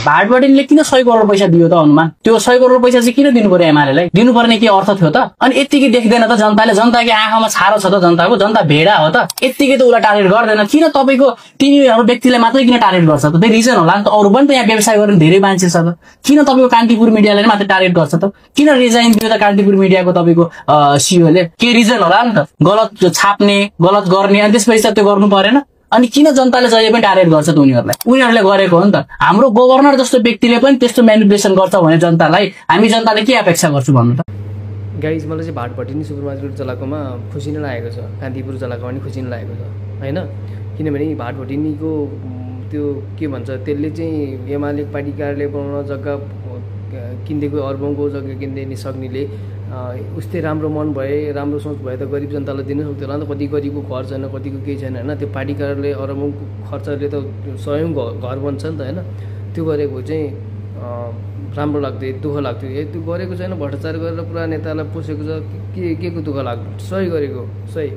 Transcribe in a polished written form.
भाटबढीले किन 100 करोड पैसा दियो त अनुमान? त्यो 100 करोड पैसा चाहिँ किन दिनु पर्यो एमालेलाई? दिनुपर्ने के अर्थ थियो त? अनि यतिकै देख्दैन त जनताले? जनताको आँखामा छारो छ त जनताको? जनता भेडा हो त? यतिकै त उसलाई टार्गेट गर्दैन। किन तपाईको तिनीहरू व्यक्तिलाई मात्रै किन टार्गेट गर्छ त? त्यही रिजन होला नि त। अरू पनि त यहाँ व्यवसाय गर्ने धेरै मान्छे छ त। किन तपाईको कान्तिपुर मिडियाले मात्रै टार्गेट गर्छ त? किन रिजाइन दियो त कान्तिपुर मिडियाको तपाईको सिओले? के रिजन होला नि त? गलत छाप्ने, गलत गर्ने, अनि त्यसपछि त त्यो गर्नु परेन? अनि किन जनताले जहिले पनि टार्गेट गर्छ त उनीहरूलाई? उनीहरूले गरेको हो नि त। हाम्रो गभर्नर जस्तो व्यक्तिले पनि त्यस्तो म्यानिपुलेसन गर्छ भने जनतालाई हामी जनताले के अपेक्षा गर्छु भन्नु त? गाइज मलाई चाहिँ भाटभटिनी सुपर मार्केट चलाएकोमा खुसी नै लागेको छ, कान्तिपुर चलाएको पनि खुसी नै लागेको छ हैन। किनभने भाटभटिनीको त्यो के भन्छ, त्यसले चाहिँ एमाले पार्टी कार्यालय बनाउन जग्गा किन्देको, अर्बौंको जग्गा किन्दै सक्नेले उस्तै राम्रो मन भए, राम्रो सोच भए त गरिब जनतालाई दिन सक्थ्यो होला नि त। कति गरिबको घर छैन, कतिको केही छैन हैन। त्यो पार्टी कार्यालय अर्बौंको खर्चले त स्वयं घर बन्छ नि त हैन। त्यो गरेको चाहिँ राम्रो लाग्थ्यो, दुःख लाग्थ्यो। त्यो गरेको छैन, भ्रष्टाचार गरेर पुरा नेतालाई पोसेको छ, के को दुःख लाग्थ्यो? सही गरेको, सही।